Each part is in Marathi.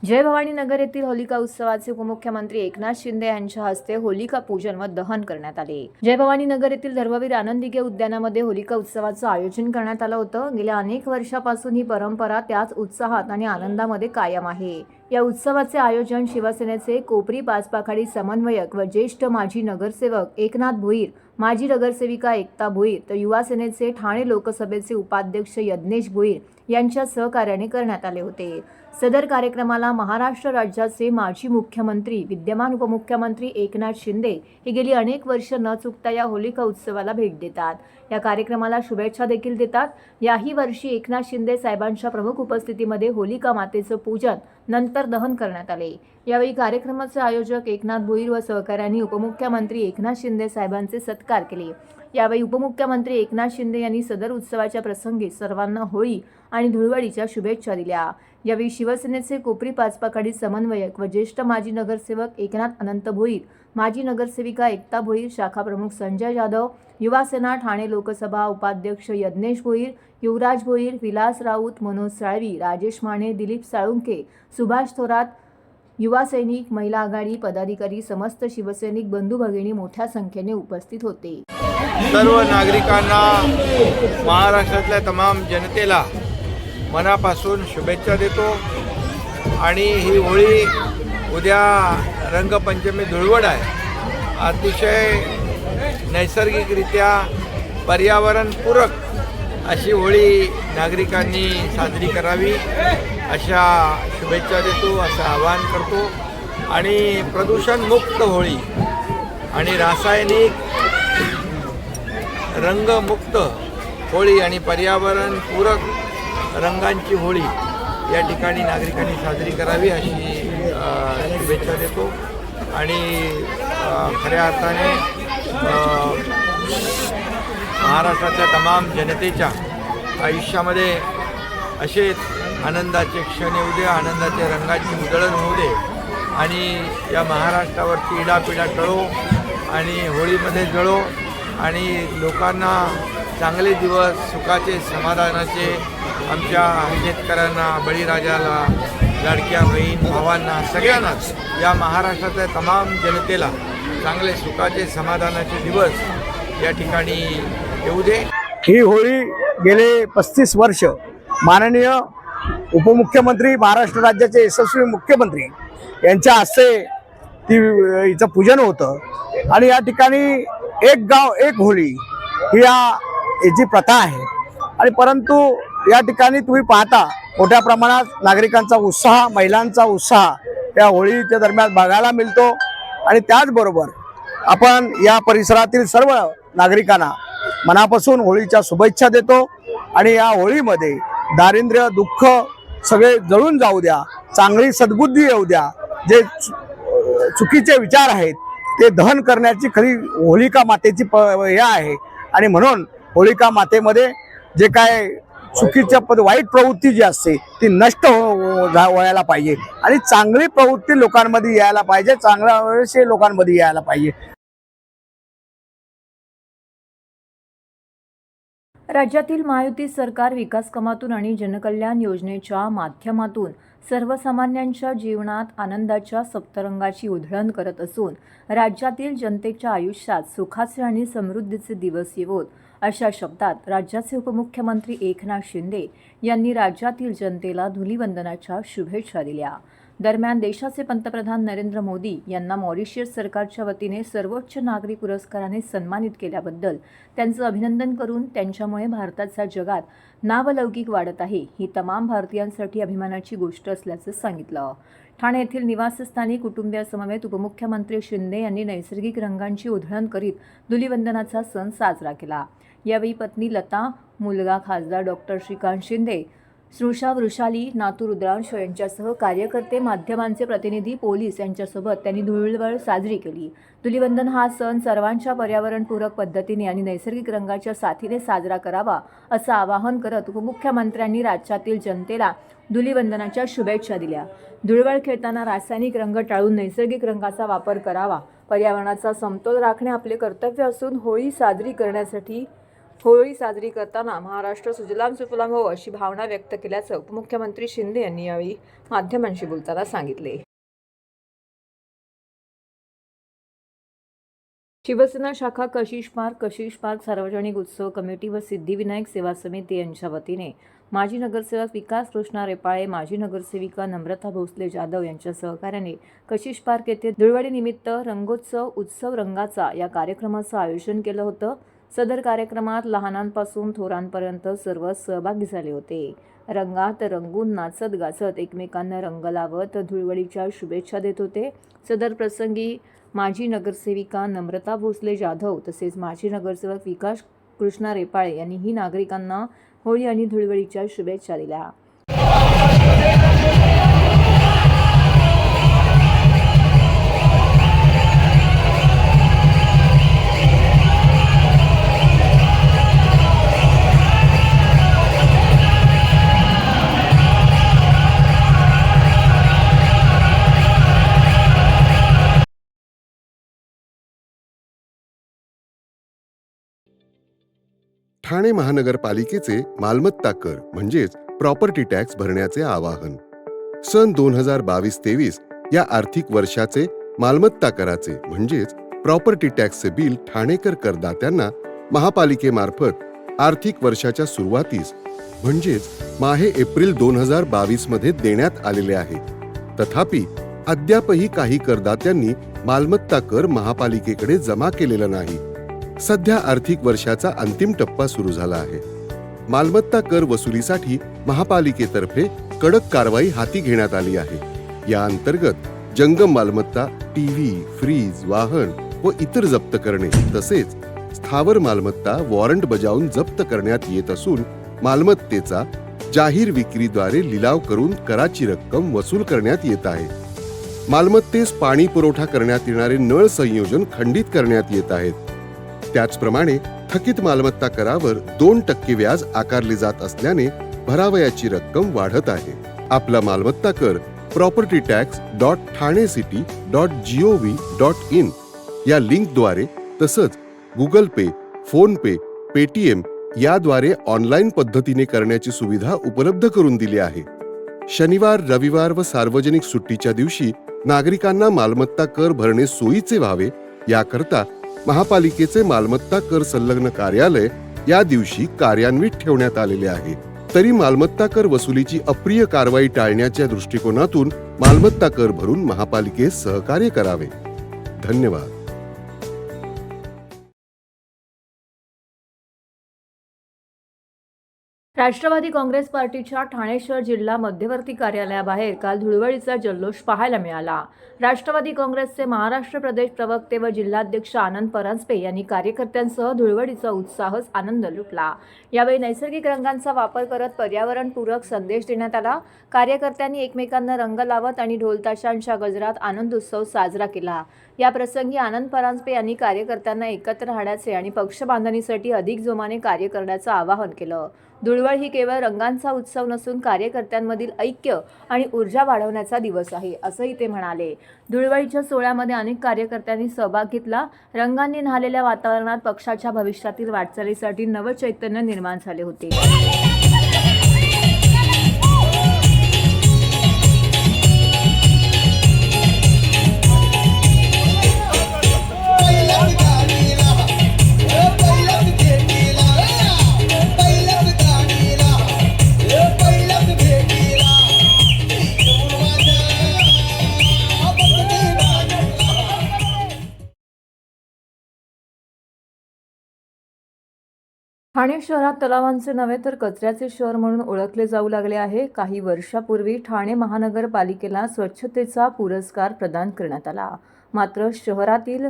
जय भवानी नगर येथील होलिका उत्सवाचे उपमुख्यमंत्री एकनाथ शिंदे यांच्या हस्ते होलिका पूजन व दहन करण्यात आले। जय भवानी नगर येथील धर्मवीर आनंदिके उद्यानामध्ये होलिका उत्सवाचं आयोजन करण्यात आलं होतं। गेल्या अनेक वर्षापासून ही परंपरा त्याच उत्साहात आणि आनंदामध्ये कायम आहे। या उत्सवाचे आयोजन शिवसेनेचे कोपरी पाचपाखाडी समन्वयक व ज्येष्ठ माजी नगरसेवक एकनाथ भोईर, माजी नगरसेविका एकता भोईर तर युवा सेनेचे ठाणे लोकसभेचे उपाध्यक्ष यज्ञेश भोईर यांच्या सहकार्याने करण्यात आले होते। सदर कार्यक्रमाला महाराष्ट्र राज्याचे माजी मुख्यमंत्री विद्यमान उपमुख्यमंत्री एकनाथ शिंदे हे गेली अनेक वर्ष न चुकता या होलिका उत्सवाला भेट देतात। या कार्यक्रमाला शुभेच्छा देखील देतात। याही वर्षी एकनाथ शिंदे साहेबांच्या प्रमुख उपस्थितीमध्ये होलिका मातेचं पूजन नंतर दहन करण्यात आले। यावेळी कार्यक्रमाचे आयोजक एकनाथ भोईर व सहकाऱ्यांनी उपमुख्यमंत्री एकनाथ शिंदे साहेबांचे सत्कार केले। यावेळी उपमुख्यमंत्री एकनाथ शिंदे यांनी सदर उत्सवाच्या प्रसंगी सर्वांना होळी आणि धुळवडीच्या शुभेच्छा दिल्या। यावेळी शिवसेनेचे कोपरी पाचपाखाडी समन्वयक व ज्येष्ठ माजी नगरसेवक एकनाथ अनंत भोईर, माजी नगरसेविका एकता भोईर, शाखा प्रमुख संजय जाधव, युवा सेना ठाणे लोकसभा उपाध्यक्ष यज्ञेश भोईर, युवराज भोईर, विलास राऊत, मनोज साळवी, राजेश माने, दिलीप साळुंके, सुभाष थोरात, युवा सैनिक, महिला आघाडी पदाधिकारी, समस्त शिवसैनिक बंधू भगिनी मोठ्या संख्येने उपस्थित होते। सर्व नागरिकांना, महाराष्ट्रातल्या तमाम जनतेला मनापासून शुभेच्छा देतो आणि ही होळी उद्या रंगपंचमी धुळवड आहे। अतिशय नैसर्गिकरित्या पर्यावरणपूरक अशी होळी नागरिकांनी साजरी करावी अशा शुभेच्छा देतो, असं आवाहन करतो। आणि प्रदूषणमुक्त होळी आणि रासायनिक रंगमुक्त होळी आणि पर्यावरणपूरक रंगांची होळी या ठिकाणी नागरिकांनी साजरी करावी अशी शुभेच्छा देतो। आणि खऱ्या अर्थाने महाराष्ट्रातल्या तमाम जनतेच्या आयुष्यामध्ये असेच आनंदाचे क्षण येऊ दे, आनंदाच्या रंगाची उधळण होऊ दे आणि या महाराष्ट्रावरची इडापिडा टळो आणि होळीमध्ये जळो आणि लोकांना चांगले दिवस, सुखाचे, समाधानाचे, आमच्या शेतकऱ्यांना, बळीराजाला, लाडक्या बहीण भावांना, सगळ्यांनाच या महाराष्ट्रातल्या तमाम जनतेला चांगले सुखाचे, समाधानाचे दिवस या ठिकाणी येऊ दे। ही होळी गेले 35 वर्ष माननीय उपमुख्यमंत्री, महाराष्ट्र राज्याचे यशस्वी मुख्यमंत्री यांच्या हस्ते हिचं पूजन होतं आणि या ठिकाणी एक गाव एक होळी ही याची प्रथा आहे। आणि परंतु या ठिकाणी तुम्ही पाहता मोठ्या प्रमाणात नागरिकांचा उत्साह, महिलांचा उत्साह या होळीच्या दरम्यान बघायला मिळतो। आणि त्याचबरोबर आपण या परिसरातील सर्व नागरिकांना मनापासून होळीच्या शुभेच्छा देतो आणि या होळीमध्ये दारिद्र्य, दुःख सगळे जळून जाऊ द्या, चांगली सद्बुद्धी येऊ द्या, जे चुकीचे विचार आहेत ते दहन करण्याची खरी होलिका मातेची हे आहे। आणि म्हणून होलिका मातेमध्ये जे काय चुकीच्या वाईट प्रवृत्ती जी असते ती नष्ट व्हायला पाहिजे आणि चांगली प्रवृत्ती लोकांमध्ये यायला पाहिजे, चांगल्या वेळेस लोकांमध्ये यायला पाहिजे। राज्यातील महायुती सरकार विकासकामातून आणि जनकल्याण योजनेच्या माध्यमातून सर्वसामान्यांच्या जीवनात आनंदाच्या सप्तरंगाची उधळण करत असून राज्यातील जनतेच्या आयुष्यात सुखाचे आणि समृद्धीचे दिवस येवोत अशा शब्दात राज्याचे उपमुख्यमंत्री एकनाथ शिंदे यांनी राज्यातील जनतेला धुलीवंदनाच्या शुभेच्छा दिल्या। दरम्यान देशाचे पंतप्रधान नरेंद्र मोदी यांना मॉरिशस सरकारच्या वतीने सर्वोच्च नागरी पुरस्काराने सन्मानित केल्याबद्दल त्यांचं अभिनंदन करून त्यांच्यामुळे भारताचा जगात नावलौकिक वाढत आहे ही तमाम भारतीयांसाठी अभिमानाची गोष्ट असल्याचं सांगितलं। ठाणे येथील निवासस्थानी कुटुंबियासमवेत उपमुख्यमंत्री शिंदे यांनी नैसर्गिक रंगांची उधळण करीत धुलीवंदनाचा सण साजरा केला। यावेळी पत्नी लता, मुलगा खासदार डॉक्टर श्रीकांत शिंदे, स्नुषा वृषाली, नातू रुद्रांश यांच्यासह कार्यकर्ते, माध्यमांचे प्रतिनिधी, पोलीस यांच्यासोबत त्यांनी धुळवड साजरी केली। धुलीवंदन हा सण सर्वांच्या पर्यावरणपूरक पद्धतीने आणि नैसर्गिक रंगाच्या साथीने साजरा करावा असं आवाहन करत उपमुख्यमंत्र्यांनी राज्यातील जनतेला धुलीवंदनाच्या शुभेच्छा दिल्या। धुळवड खेळताना रासायनिक रंग टाळून नैसर्गिक रंगाचा वापर करावा, पर्यावरणाचा समतोल राखणे आपले कर्तव्य असून होळी साजरी करण्यासाठी होळी साजरी करताना महाराष्ट्र सुजलाम सुफलाम हो अशी भावना व्यक्त केल्याचं उपमुख्यमंत्री शिंदे यांनी यावेळी माध्यमांशी बोलताना सांगितले. शिवसेना शाखा कशिश पार्क सार्वजनिक उत्सव कमिटी व सिद्धिविनायक सेवा समिती यांच्या वतीने माजी नगरसेवक विकास कृष्णा रेपाळे, माजी नगरसेविका नम्रता भोसले जाधव यांच्या सहकार्याने कशिश पार्क येथे धुळवडी निमित्त रंगोत्सव उत्सव रंगाचा या कार्यक्रमाचं आयोजन केलं होतं. सदर कार्यक्रमात लहानांपासून थोरांपर्यंत सर्व सहभागी झाले होते. रंगात रंगून नाचत गाचत एकमेकांना रंग लावत धुळवडीच्या शुभेच्छा देत होते. सदर प्रसंगी माजी नगरसेविका नम्रता भोसले जाधव तसेच माजी नगरसेवक विकास कृष्णा रेपाळे यांनीही नागरिकांना होळी आणि धुळवडीच्या शुभेच्छा दिल्या. ठाणे महानगरपालिकेचे मालमत्ता कर म्हणजेच प्रॉपर्टी टॅक्स भरण्याचे आवाहन. सन 2022-23 या आर्थिक वर्षाचे मालमत्ता कराचे म्हणजेच प्रॉपर्टी टॅक्सचे बिल ठाणेकर करदात्यांना महापालिकेमार्फत आर्थिक वर्षाच्या सुरुवातीस म्हणजेच माहे एप्रिल 2022 मध्ये देण्यात आलेले आहे. तथापि अद्यापही काही करदात्यांनी मालमत्ता कर महापालिकेकडे जमा केलेला नाही. सध्या आर्थिक वर्षाचा अंतिम टप्पा सुरू झाला आहे. मालमत्ता कर वसुलीसाठी महापालिकेतर्फे कडक कारवाई हाती घेण्यात आली आहे. या अंतर्गत जंगम मालमत्ता, टीव्ही, फ्रीज, वाहन व इतर जप्त करणे तसेच स्थावर मालमत्ता वॉरंट बजावून जप्त करण्यात येत असून मालमत्तेचा जाहीर विक्रीद्वारे लिलाव करून कराची रक्कम वसूल करण्यात येत आहे. मालमत्तेस पाणी पुरवठा करण्यात येणारे नळ संयोजन खंडित करण्यात येत आहेत. त्याचप्रमाणे थकीत मालमत्ता करावर 2% व्याज आकारले जात असल्याने भरावयाची रक्कम वाढत आहे. आपला मालमत्ता कर propertytax.thanecity.gov.in या लिंकद्वारे तसंच गुगल पे, फोन पे, पेटीएम याद्वारे ऑनलाईन पद्धतीने करण्याची सुविधा उपलब्ध करून दिली आहे. शनिवार, रविवार व सार्वजनिक सुट्टीच्या दिवशी नागरिकांना मालमत्ता कर भरणे सोयीचे व्हावे याकरता महापालिकेचे मालमत्ता कर संलग्न कार्यालय या दिवशी कार्यान्वित ठेवण्यात आलेले आहे. तरी मालमत्ता कर वसुलीची अप्रिय कारवाई टाळण्याच्या दृष्टिकोनातून मालमत्ता कर भरून महापालिकेस सहकार्य करावे. धन्यवाद. राष्ट्रवादी काँग्रेस पार्टीच्या ठाणे शहर जिल्हा मध्यवर्ती कार्यालयाबाहेर काल धुळवडीचा जल्लोष पाहायला मिळाला. राष्ट्रवादी काँग्रेसचे महाराष्ट्र प्रदेश प्रवक्ते व जिल्हाध्यक्ष आनंद परांजपे यांनी कार्यकर्त्यांसह धुळवडीचा उत्साहच आनंद लुटला. यावेळी नैसर्गिक रंगांचा वापर करत पर्यावरणपूरक संदेश देण्यात आला. कार्यकर्त्यांनी एकमेकांना रंग लावत आणि ढोलताशांच्या गजरात आनंद उत्सव साजरा केला. या प्रसंगी आनंद परांजपे यांनी कार्यकर्त्यांना एकत्र राहण्याचे आणि पक्ष बांधणीसाठी अधिक जोमाने कार्य करण्याचं आवाहन केलं. धुळवड ही केवळ रंगांचा उत्सव नसून कार्यकर्त्यांमधील ऐक्य आणि ऊर्जा वाढवण्याचा दिवस आहे, असंही ते म्हणाले. धुळवडीच्या सोहळ्यामध्ये अनेक कार्यकर्त्यांनी सहभाग घेतला. रंगांनी न्हालेल्या वातावरणात पक्षाच्या भविष्यातील वाटचालीसाठी नवचैतन्य निर्माण झाले होते. ठाणे शहरात तलावांचे नव्हे तर कचऱ्याचे शहर म्हणून ओळखले जाऊ लागले आहे. काही वर्षापूर्वी ठाणे महानगरपालिकेला स्वच्छतेचा पुरस्कार प्रदान करण्यात आला. मात्र शहरातील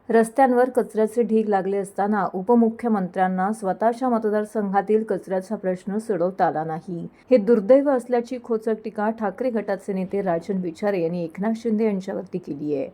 रस्त्यांवर कचऱ्याचे ढीग लागले असताना उपमुख्यमंत्र्यांना स्वतःच्या मतदारसंघातील कचऱ्याचा प्रश्न सोडवता आला नाही. हे दुर्दैव असल्याची खोचक टीका ठाकरे गटाचे नेते राजन विचारे यांनी एकनाथ शिंदे यांच्यावरती केली आहे.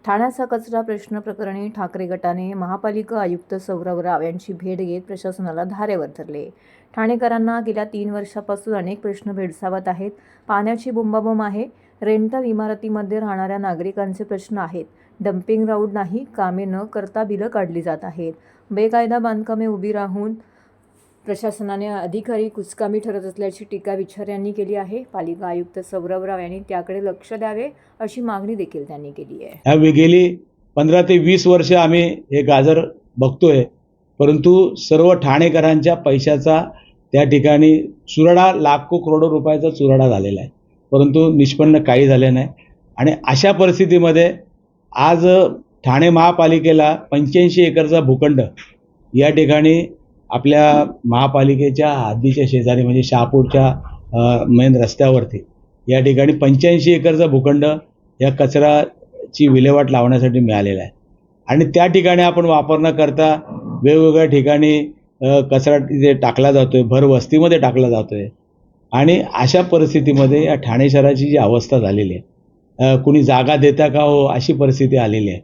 ठाण्याचा कचरा प्रश्न प्रकरणी ठाकरे गटाने महापालिका आयुक्त सौरव राव यांची भेट घेत प्रशासनाला धारेवर धरले. ठाणेकरांना गेल्या 3 वर्षापासून अनेक प्रश्न भेडसावत आहेत. पाण्याची बोंबाबोंब आहे. रेंटल इमारतीमध्ये राहणाऱ्या नागरिकांचे प्रश्न आहेत. डम्पिंग ग्राउंड नाही. कामे न करता बिलं काढली जात आहेत. बेकायदा बांधकामे उभी राहून प्रशासनाने अधिकारी कुचकामी ठरत असल्याची टीका विचार यांनी केली आहे. पालिका आयुक्त सौरभ राव यांनी त्याकडे लक्ष द्यावे अशी मागणी देखील त्यांनी केली आहे. ह्या गेली 15 ते 20 वर्ष आम्ही हे गाजर बघतोय, परंतु सर्व ठाणेकरांच्या पैशाचा त्या ठिकाणी चुराडा, लाखो करोडो रुपयाचा चुराडा झालेला आहे, परंतु निष्पन्न काही झाले नाही. आणि अशा परिस्थितीमध्ये आज ठाणे महापालिकेला 85 एकरचा भूखंड या ठिकाणी आपल्या महापालिकेच्या हद्दीच्या शेजारी म्हणजे शहापूरच्या मेन रस्त्यावरती या ठिकाणी 85 एकरचा भूखंड या कचऱ्याची विल्हेवाट लावण्यासाठी मिळालेला आहे. आणि त्या ठिकाणी आपण वापर न करता वेगवेगळ्या ठिकाणी कचरा तिथे टाकला जातोय, भर वस्तीमध्ये टाकला जातोय. आणि अशा परिस्थितीमध्ये या ठाणे शहराची जी अवस्था झालेली आहे, कुणी जागा देता का हो अशी परिस्थिती आलेली आहे.